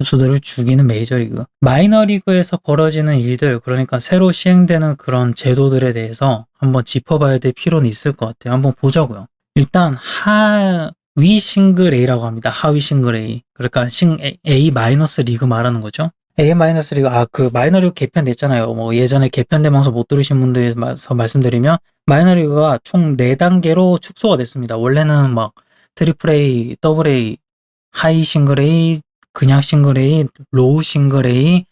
투수들을 죽이는 메이저리그. 마이너리그에서 벌어지는 일들, 그러니까 새로 시행되는 그런 제도들에 대해서 한번 짚어봐야 될 필요는 있을 것 같아요. 한번 보자고요. 일단 하위 싱글 A라고 합니다. 하위 싱글 A. 그러니까 A 마이너스 리그 말하는 거죠. A 마이너스 리그, 그 마이너리그 개편됐잖아요. 뭐 예전에 개편된 방송 못 들으신 분들에서 말씀드리면 마이너리그가 총 4단계로 축소가 됐습니다. 원래는 막 트리플 A, 더블 A, 하이 싱글 A, 그냥 싱글 A, 로우 싱글 A,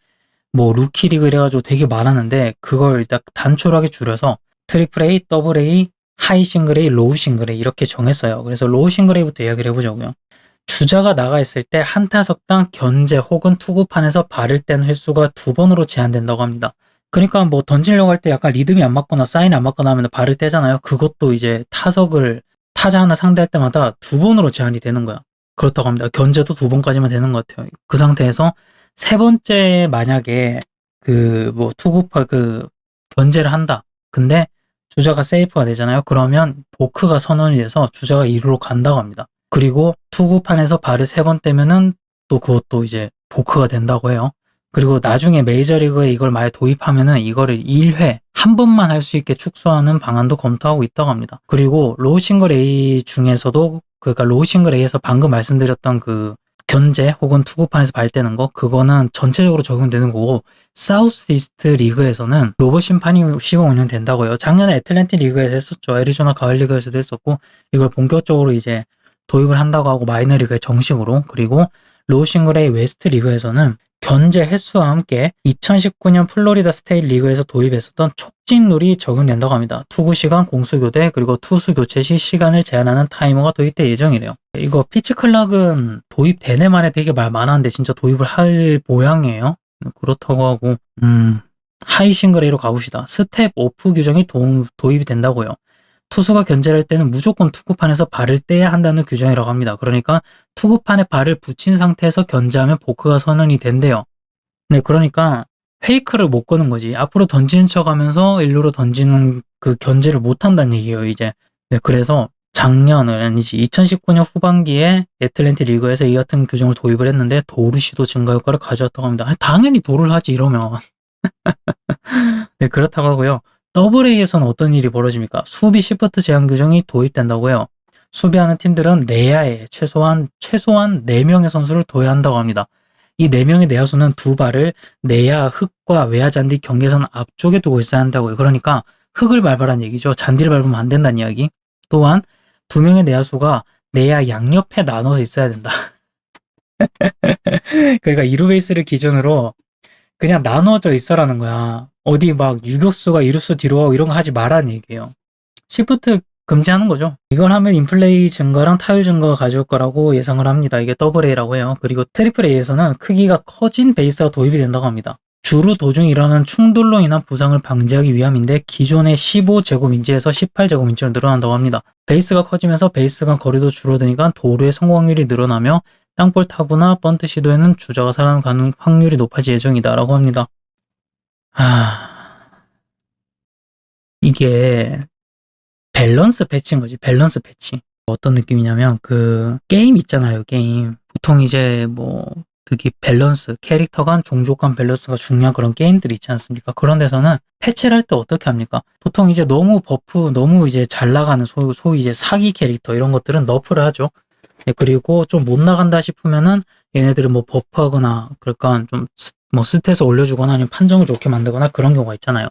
뭐 루키 리그 이래가지고 되게 많았는데 그걸 일단 단촐하게 줄여서 트리플 A, 더블 A, 하이 싱글 A, 로우 싱글 A 이렇게 정했어요. 그래서 로우 싱글 A부터 이야기를 해보자고요. 주자가 나가 있을 때 한 타석당 견제 혹은 투구판에서 발을 뗀 횟수가 2번으로 제한된다고 합니다. 그러니까 뭐 던지려고 할 때 약간 리듬이 안 맞거나 사인이 안 맞거나 하면 발을 떼잖아요. 그것도 이제 타자 하나 상대할 때마다 2번으로 제한이 되는 거야. 그렇다고 합니다. 견제도 2번까지만 되는 것 같아요. 그 상태에서 세 번째 만약에 투구파 견제를 한다. 근데 주자가 세이프가 되잖아요. 그러면 보크가 선언이 돼서 주자가 2루로 간다고 합니다. 그리고 투구판에서 발을 3번 떼면은 또 그것도 이제 보크가 된다고 해요. 그리고 나중에 메이저리그에 이걸 만약 도입하면은 이거를 1회 한 번만 할 수 있게 축소하는 방안도 검토하고 있다고 합니다. 그리고 로우 싱글 A 중에서도 그러니까 로우 싱글 A에서 방금 말씀드렸던 그 견제 혹은 투구판에서 발 떼는 거 그거는 전체적으로 적용되는 거고 사우스 이스트 리그에서는 로봇 심판이 시범 운영된다고 해요. 작년에 애틀랜틱 리그에서 했었죠. 애리조나 가을 리그에서도 했었고 이걸 본격적으로 이제 도입을 한다고 하고 마이너리그에 정식으로. 그리고 로우 싱글 A 웨스트 리그에서는 견제 횟수와 함께 2019년 플로리다 스테이트 리그에서 도입했었던 촉진룰이 적용된다고 합니다. 투구 시간, 공수 교대, 그리고 투수 교체 시 시간을 제한하는 타이머가 도입될 예정이래요. 이거 피치 클락은 도입되네 만에 되게 말 많았는데 진짜 도입을 할 모양이에요. 그렇다고 하고 하이 싱글 A로 가봅시다. 스텝 오프 규정이 도입이 된다고요. 투수가 견제를 할 때는 무조건 투구판에서 발을 떼야 한다는 규정이라고 합니다. 그러니까 투구판에 발을 붙인 상태에서 견제하면 보크가 선언이 된대요. 네, 그러니까 페이크를 못 거는 거지. 앞으로 던지는 척 하면서 일루로 던지는 그 견제를 못 한다는 얘기예요, 이제. 네, 그래서 작년은 아니지 2019년 후반기에 애틀랜틱 리그에서 이 같은 규정을 도입을 했는데 도루 시도 증가 효과를 가져왔다고 합니다. 당연히 도루를 하지 이러면. 네, 그렇다고 하고요. WA에서는 어떤 일이 벌어집니까? 수비 시프트 제한 규정이 도입된다고 해요. 수비하는 팀들은 내야에 최소한 4명의 선수를 둬야 한다고 합니다. 이 4명의 내야수는 두 발을 내야 흙과 외야 잔디 경계선 앞쪽에 두고 있어야 한다고 해요. 그러니까 흙을 밟으란 얘기죠. 잔디를 밟으면 안 된다는 이야기. 또한 2명의 내야수가 내야 양옆에 나눠서 있어야 된다. 그러니까 2루 베이스를 기준으로 그냥 나눠져 있어라는 거야. 어디 막 유격수가 이루수 뒤로 가고 이런 거 하지 말라는 얘기예요. 시프트 금지하는 거죠. 이걸 하면 인플레이 증가랑 타율 증가가 가져올 거라고 예상을 합니다. 이게 더블 A라고 해요. 그리고 트리플 A에서는 크기가 커진 베이스가 도입이 된다고 합니다. 주루 도중 일어나는 충돌로 인한 부상을 방지하기 위함인데 기존의 15제곱인치에서 18제곱인치로 늘어난다고 합니다. 베이스가 커지면서 베이스 간 거리도 줄어드니까 도루의 성공 확률이 늘어나며 땅볼 타구나 번트 시도에는 주자가 살아남을 확률이 높아질 예정이다 라고 합니다. 이게 밸런스 패치인 거지. 밸런스 패치. 어떤 느낌이냐면 게임 있잖아요. 게임. 보통 이제 특히 밸런스, 캐릭터 간, 종족 간 밸런스가 중요한 그런 게임들이 있지 않습니까? 그런 데서는 패치를 할 때 어떻게 합니까? 보통 이제 너무 너무 이제 잘 나가는 소위 이제 사기 캐릭터 이런 것들은 너프를 하죠. 네, 그리고 좀 못 나간다 싶으면은 얘네들은 버프하거나 그러니까 좀 스탯을 올려주거나 아니면 판정을 좋게 만들거나 그런 경우가 있잖아요.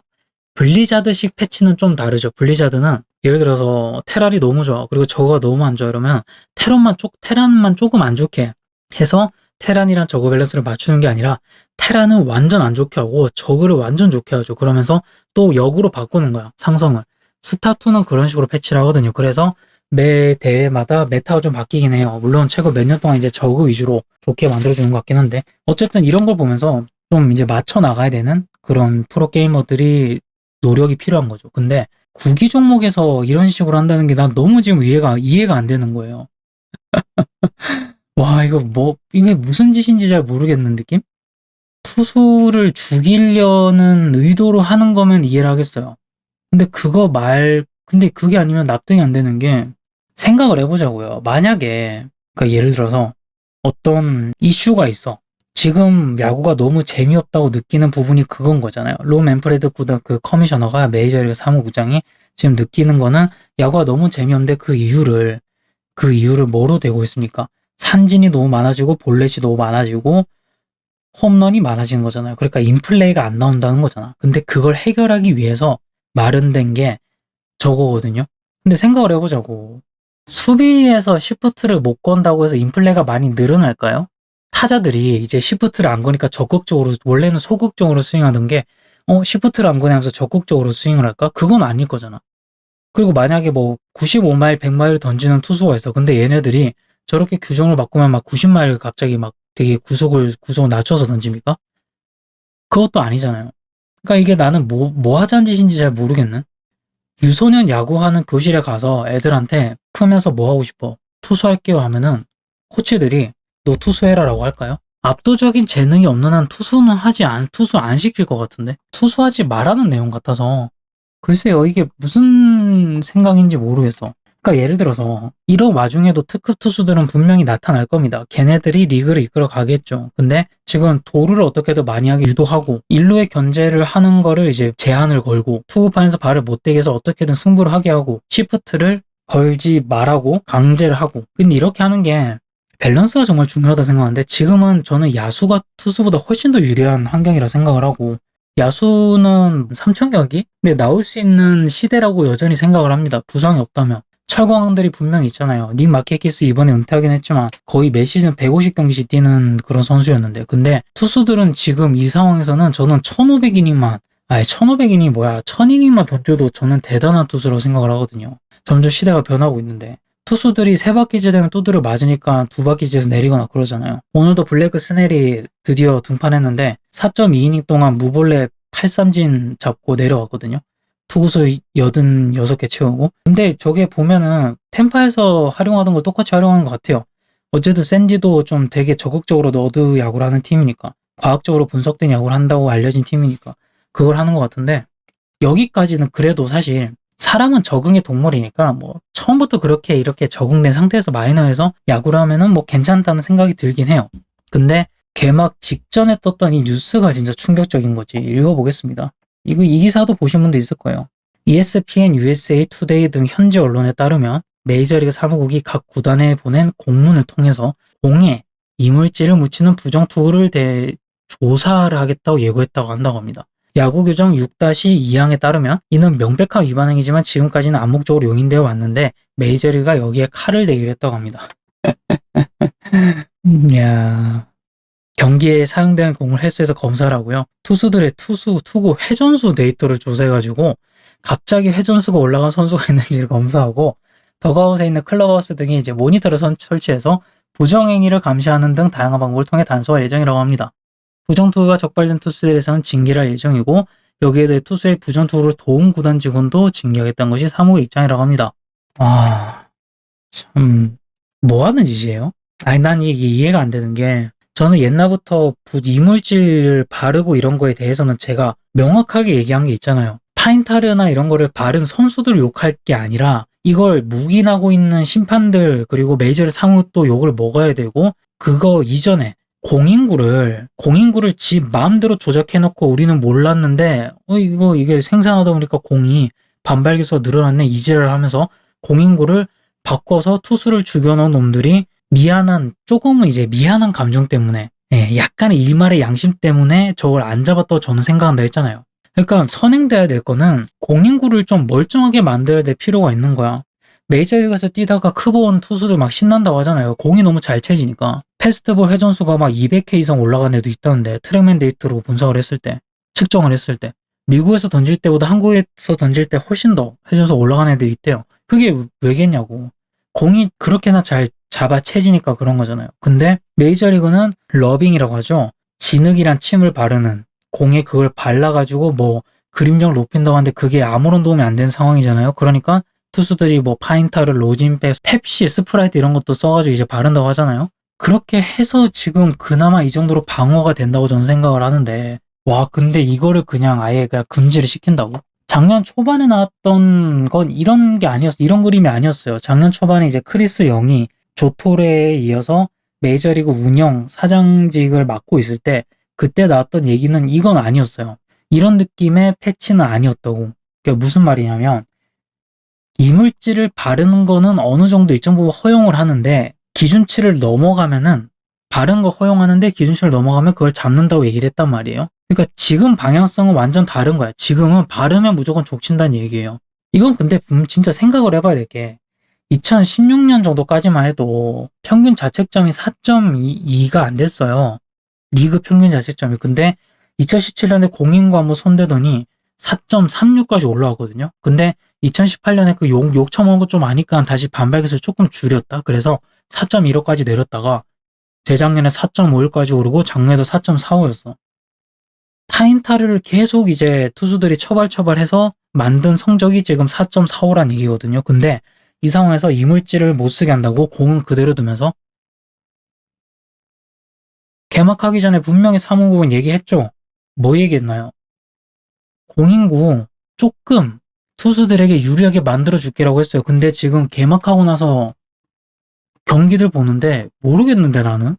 블리자드식 패치는 좀 다르죠. 블리자드는 예를 들어서 테란이 너무 좋아. 그리고 저거가 너무 안 좋아. 이러면 테란만 조금 안 좋게 해서 테란이랑 저거 밸런스를 맞추는 게 아니라 테란은 완전 안 좋게 하고 저거를 완전 좋게 하죠. 그러면서 또 역으로 바꾸는 거야. 상성을. 스타2는 그런 식으로 패치를 하거든요. 그래서 매 대회마다 메타가 좀 바뀌긴 해요. 물론 최근 몇 년 동안 이제 저그 위주로 좋게 만들어주는 것 같긴 한데 어쨌든 이런 걸 보면서 좀 이제 맞춰 나가야 되는 그런 프로게이머들이 노력이 필요한 거죠. 근데 구기 종목에서 이런 식으로 한다는 게 난 너무 지금 이해가 안 되는 거예요. 와, 이게 무슨 짓인지 잘 모르겠는 느낌? 투수를 죽이려는 의도로 하는 거면 이해를 하겠어요. 근데 근데 그게 아니면 납득이 안 되는 게 생각을 해보자고요. 만약에, 그러니까 예를 들어서 어떤 이슈가 있어. 지금 야구가 너무 재미없다고 느끼는 부분이 그건 거잖아요. 롬 맨프레드 그 커미셔너가 메이저리그 사무국장이 지금 느끼는 거는 야구가 너무 재미없는데 그 이유를 뭐로 대고 있습니까? 삼진이 너무 많아지고 볼넷이 너무 많아지고 홈런이 많아지는 거잖아요. 그러니까 인플레이가 안 나온다는 거잖아. 근데 그걸 해결하기 위해서 마련된 게 저거거든요. 근데 생각을 해보자고. 수비에서 시프트를 못 건다고 해서 인플레이가 많이 늘어날까요? 타자들이 이제 시프트를 안 거니까 적극적으로, 원래는 소극적으로 스윙하던 게 시프트를 안 거냐면서 적극적으로 스윙을 할까? 그건 아닐 거잖아. 그리고 만약에 뭐 95마일, 100마일을 던지는 투수가 있어. 근데 얘네들이 저렇게 규정을 바꾸면 막 90마일을 갑자기 막 되게 구속을 낮춰서 던집니까? 그것도 아니잖아요. 그러니까 이게 나는 뭐 하자는 짓인지 잘 모르겠네. 유소년 야구하는 교실에 가서 애들한테 크면서 뭐 하고 싶어? 투수할게요 하면은 코치들이 너 투수해라라고 할까요? 압도적인 재능이 없는 한 투수 안 시킬 것 같은데? 투수하지 말라는 내용 같아서 글쎄요, 이게 무슨 생각인지 모르겠어. 그러니까 예를 들어서 이런 와중에도 특급 투수들은 분명히 나타날 겁니다. 걔네들이 리그를 이끌어 가겠죠. 근데 지금 도루를 어떻게든 많이 하게 유도하고 일루의 견제를 하는 거를 이제 제한을 걸고 투구판에서 발을 못 대게 해서 어떻게든 승부를 하게 하고 시프트를 걸지 말라고 강제를 하고. 근데 이렇게 하는 게 밸런스가 정말 중요하다 생각하는데 지금은 저는 야수가 투수보다 훨씬 더 유리한 환경이라 생각을 하고 야수는 3천 경기? 근데 나올 수 있는 시대라고 여전히 생각을 합니다. 부상이 없다면. 철광들이 분명히 있잖아요. 닉 마케키스 이번에 은퇴하긴 했지만 거의 매 시즌 150경기씩 뛰는 그런 선수였는데 근데 투수들은 지금 이 상황에서는 저는 1500이닝만 1500이닝이 뭐야 1000이닝만 던져도 저는 대단한 투수라고 생각을 하거든요. 점점 시대가 변하고 있는데 투수들이 3바퀴째 되면 두드려 맞으니까 2바퀴째에서 내리거나 그러잖아요. 오늘도 블레이크 스넬이 드디어 등판했는데 4.2이닝 동안 무볼넷 8삼진 잡고 내려왔거든요. 투구수 86개 채우고. 근데 저게 보면은 템파에서 활용하던 걸 똑같이 활용하는 것 같아요. 어쨌든 샌디도 좀 되게 적극적으로 너드 야구를 하는 팀이니까 과학적으로 분석된 야구를 한다고 알려진 팀이니까 그걸 하는 것 같은데 여기까지는 그래도 사실 사람은 적응의 동물이니까 뭐 처음부터 그렇게 이렇게 적응된 상태에서 마이너에서 야구를 하면은 뭐 괜찮다는 생각이 들긴 해요. 근데 개막 직전에 떴던 이 뉴스가 진짜 충격적인 거지. 읽어보겠습니다. 이 기사도 보신 분도 있을 거예요. ESPN, USA 투데이 등 현지 언론에 따르면 메이저리그 사무국이 각 구단에 보낸 공문을 통해서 공에 이물질을 묻히는 부정투구를 대해 조사를 하겠다고 예고했다고 한다고 합니다. 야구 규정 6-2항에 따르면 이는 명백한 위반 행위지만 지금까지는 암묵적으로 용인되어 왔는데 메이저리그가 여기에 칼을 대기로 했다고 합니다. 야, 경기에 사용되는 공을 헬스에서 검사를 하고요. 투수들의 투구 회전수 데이터를 조사해가지고 갑자기 회전수가 올라간 선수가 있는지를 검사하고 더가웃에 있는 클럽하우스 등이 이제 모니터를 설치해서 부정행위를 감시하는 등 다양한 방법을 통해 단속할 예정이라고 합니다. 부정투구가 적발된 투수에 대해서는 징계를 할 예정이고 여기에 대해 투수의 부정투구를 도운 구단 직원도 징계하겠다는 것이 사무의 입장이라고 합니다. 참 뭐하는 짓이에요? 난 이게 이해가 안 되는 게 저는 옛날부터 이물질 바르고 이런 거에 대해서는 제가 명확하게 얘기한 게 있잖아요. 파인타르나 이런 거를 바른 선수들 욕할 게 아니라 이걸 묵인하고 있는 심판들 그리고 메이저리 사무도 욕을 먹어야 되고 그거 이전에 공인구를 지 마음대로 조작해놓고 우리는 몰랐는데 이게 생산하다 보니까 공이 반발 기수가 늘어났네 이지랄을 하면서 공인구를 바꿔서 투수를 죽여놓은 놈들이 조금은 이제 미안한 감정 때문에 약간의 일말의 양심 때문에 저걸 안 잡았다고 저는 생각한다 했잖아요. 그러니까 선행돼야 될 거는 공인구를 좀 멀쩡하게 만들어야 될 필요가 있는 거야. 메이저리그에서 뛰다가 크보 온 투수들 막 신난다고 하잖아요. 공이 너무 잘 채지니까. 패스트볼 회전수가 막 200회 이상 올라간 애도 있다는데 트랙맨 데이터로 분석을 했을 때 측정을 했을 때 미국에서 던질 때보다 한국에서 던질 때 훨씬 더 회전수 올라간 애도 있대요. 그게 왜겠냐고. 공이 그렇게나 잘 잡아 채지니까 그런 거잖아요. 근데 메이저리그는 러빙이라고 하죠. 진흙이란 침을 바르는 공에 그걸 발라가지고 뭐 그림력 높인다고 하는데 그게 아무런 도움이 안 되는 상황이잖아요. 그러니까 투수들이 뭐 파인타르, 로진백, 펩시, 스프라이트 이런 것도 써가지고 이제 바른다고 하잖아요. 그렇게 해서 지금 그나마 이 정도로 방어가 된다고 저는 생각을 하는데 와 근데 이거를 그냥 아예 그냥 금지를 시킨다고? 작년 초반에 나왔던 건 이런 게 아니었어. 이런 그림이 아니었어요. 작년 초반에 이제 크리스 영이 조토레에 이어서 메이저리그 운영 사장직을 맡고 있을 때 그때 나왔던 얘기는 이건 아니었어요. 이런 느낌의 패치는 아니었다고. 그게 무슨 말이냐면 이물질을 바르는 거는 어느 정도 일정 부분 허용을 하는데 기준치를 넘어가면은 바른 거 허용하는데 기준치를 넘어가면 그걸 잡는다고 얘기를 했단 말이에요. 그러니까 지금 방향성은 완전 다른 거야. 지금은 바르면 무조건 족친다는 얘기예요. 이건 근데 진짜 생각을 해봐야 될 게 2016년 정도까지만 해도 평균 자책점이 4.2가 안 됐어요. 리그 평균 자책점이. 근데 2017년에 공인과무 손대더니 4.36까지 올라왔거든요. 근데 2018년에 그 욕 처먹은 거 좀 아니까 다시 반발기술 조금 줄였다. 그래서 4.15까지 내렸다가 재작년에 4.51까지 오르고 작년에도 4.45였어. 타인타를 계속 이제 투수들이 처발처발해서 만든 성적이 지금 4.45란 얘기거든요. 근데 이 상황에서 이물질을 못 쓰게 한다고 공은 그대로 두면서 개막하기 전에 분명히 사무국은 얘기했죠. 뭐 얘기했나요? 공인구 조금 투수들에게 유리하게 만들어줄게라고 했어요. 근데 지금 개막하고 나서 경기들 보는데 모르겠는데 나는?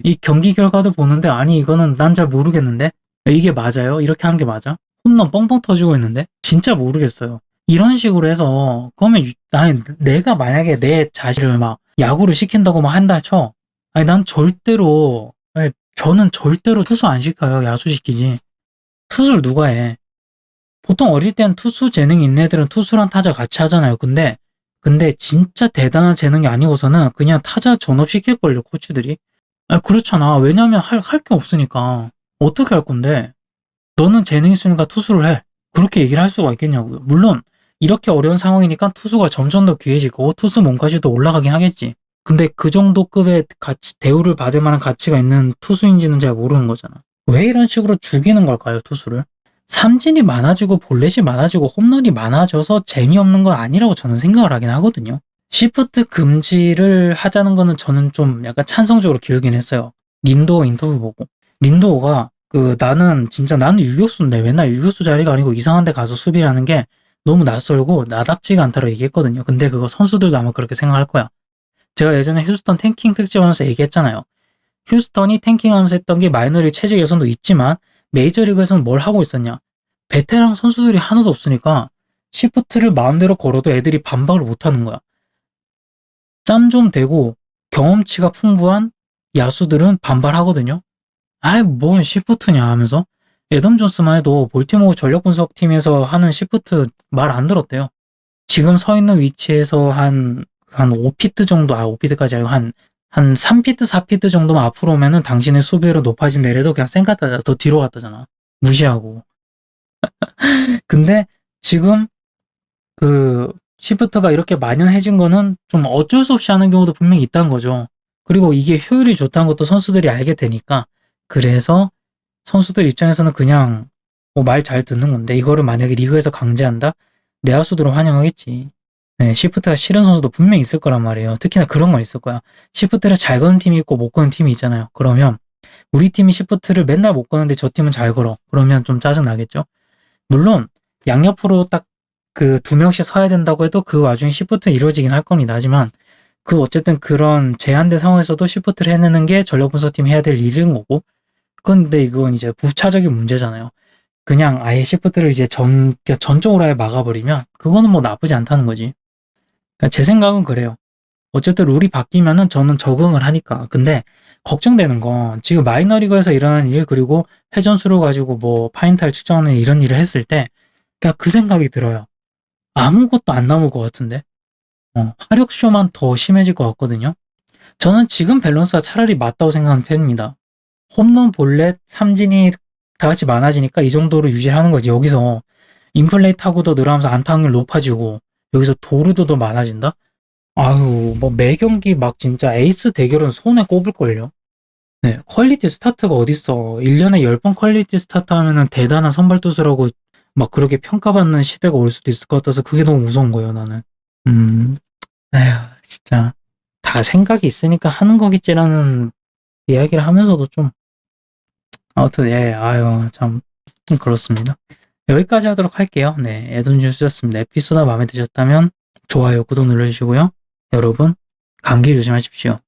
이 경기 결과도 보는데 아니 이거는 난 잘 모르겠는데? 이게 맞아요? 이렇게 하는 게 맞아? 홈런 뻥뻥 터지고 있는데? 진짜 모르겠어요. 이런 식으로 해서 그러면 아니 내가 만약에 내 자신을 막 야구를 시킨다고 막 한다 쳐. 아니 난 절대로 아니, 저는 절대로 투수 안 시켜요. 야수 시키지. 투수를 누가 해? 보통 어릴 땐 투수 재능이 있는 애들은 투수랑 타자 같이 하잖아요. 근데 진짜 대단한 재능이 아니고서는 그냥 타자 전업시킬걸요, 코치들이. 아, 그렇잖아. 왜냐면 할 게 없으니까. 어떻게 할 건데? 너는 재능 있으니까 투수를 해. 그렇게 얘기를 할 수가 있겠냐고요. 물론, 이렇게 어려운 상황이니까 투수가 점점 더 귀해질 거고, 투수 몸까지도 올라가긴 하겠지. 근데 그 정도 급의 대우를 받을 만한 가치가 있는 투수인지는 잘 모르는 거잖아. 왜 이런 식으로 죽이는 걸까요, 투수를? 삼진이 많아지고 볼넷이 많아지고 홈런이 많아져서 재미없는 건 아니라고 저는 생각을 하긴 하거든요. 시프트 금지를 하자는 거는 저는 좀 약간 찬성적으로 기울긴 했어요. 린도어 인터뷰 보고. 린도어가 나는 유격수인데 맨날 유격수 자리가 아니고 이상한 데 가서 수비를 하는 게 너무 낯설고 나답지가 않다고 얘기했거든요. 근데 그거 선수들도 아마 그렇게 생각할 거야. 제가 예전에 휴스턴 탱킹 특집하면서 얘기했잖아요. 휴스턴이 탱킹하면서 했던 게 마이너리그 체제 개선도 있지만 메이저리그에서는 뭘 하고 있었냐? 베테랑 선수들이 하나도 없으니까 시프트를 마음대로 걸어도 애들이 반박을 못하는 거야. 짬 좀 되고 경험치가 풍부한 야수들은 반발하거든요. 아이 뭔 시프트냐 하면서 애덤 존스만 해도 볼티모어 전력 분석팀에서 하는 시프트 말 안 들었대요. 지금 서 있는 위치에서 한 5피트 정도, 5피트까지 아니고 한 3피트, 4피트 정도만 앞으로 오면은 당신의 수비로 높아진 내려도 그냥 쌩 갔다, 더 뒤로 갔다잖아. 무시하고. 근데 지금 그 시프트가 이렇게 만연해진 거는 좀 어쩔 수 없이 하는 경우도 분명히 있다는 거죠. 그리고 이게 효율이 좋다는 것도 선수들이 알게 되니까 그래서 선수들 입장에서는 그냥 뭐 말 잘 듣는 건데 이거를 만약에 리그에서 강제한다? 내야수들은 환영하겠지. 네, 시프트가 싫은 선수도 분명히 있을 거란 말이에요. 특히나 그런 건 있을 거야. 시프트를 잘 거는 팀이 있고 못 거는 팀이 있잖아요. 그러면 우리 팀이 시프트를 맨날 못 거는데 저 팀은 잘 걸어. 그러면 좀 짜증 나겠죠? 물론 양옆으로 딱 그 두 명씩 서야 된다고 해도 그 와중에 시프트 이루어지긴 할 겁니다. 하지만 그 어쨌든 그런 제한된 상황에서도 시프트를 해내는 게 전력 분석팀이 해야 될 일인 거고 근데 이건 이제 부차적인 문제잖아요. 그냥 아예 시프트를 이제 그러니까 전적으로 아예 막아버리면 그거는 뭐 나쁘지 않다는 거지. 그러니까 제 생각은 그래요. 어쨌든 룰이 바뀌면은 저는 적응을 하니까. 근데 걱정되는 건 지금 마이너리그에서 일어나는 일 그리고 회전수를 가지고 뭐 파인타를 측정하는 이런 일을 했을 때 그냥 그 생각이 들어요. 아무것도 안 남을 것 같은데 화력쇼만 더 심해질 것 같거든요. 저는 지금 밸런스가 차라리 맞다고 생각하는 편입니다. 홈런, 볼넷, 삼진이 다 같이 많아지니까 이 정도로 유지하는 거지. 여기서 인플레이 타구도 늘어나면서 안타 확률 높아지고 여기서 도루도 더 많아진다? 아유 뭐 매 경기 막 진짜 에이스 대결은 손에 꼽을걸요. 네, 퀄리티 스타트가 어딨어. 1년에 10번 퀄리티 스타트 하면은 대단한 선발 투수라고 막 그렇게 평가받는 시대가 올 수도 있을 것 같아서 그게 너무 무서운 거예요, 나는. 음, 에휴, 진짜. 다 생각이 있으니까 하는 거겠지라는 이야기를 하면서도 좀, 아무튼, 예, 아유, 참, 그렇습니다. 여기까지 하도록 할게요. 네, 애돈 주셨습니다. 에피소드 마음에 드셨다면 좋아요, 구독 눌러주시고요. 여러분, 감기 조심하십시오.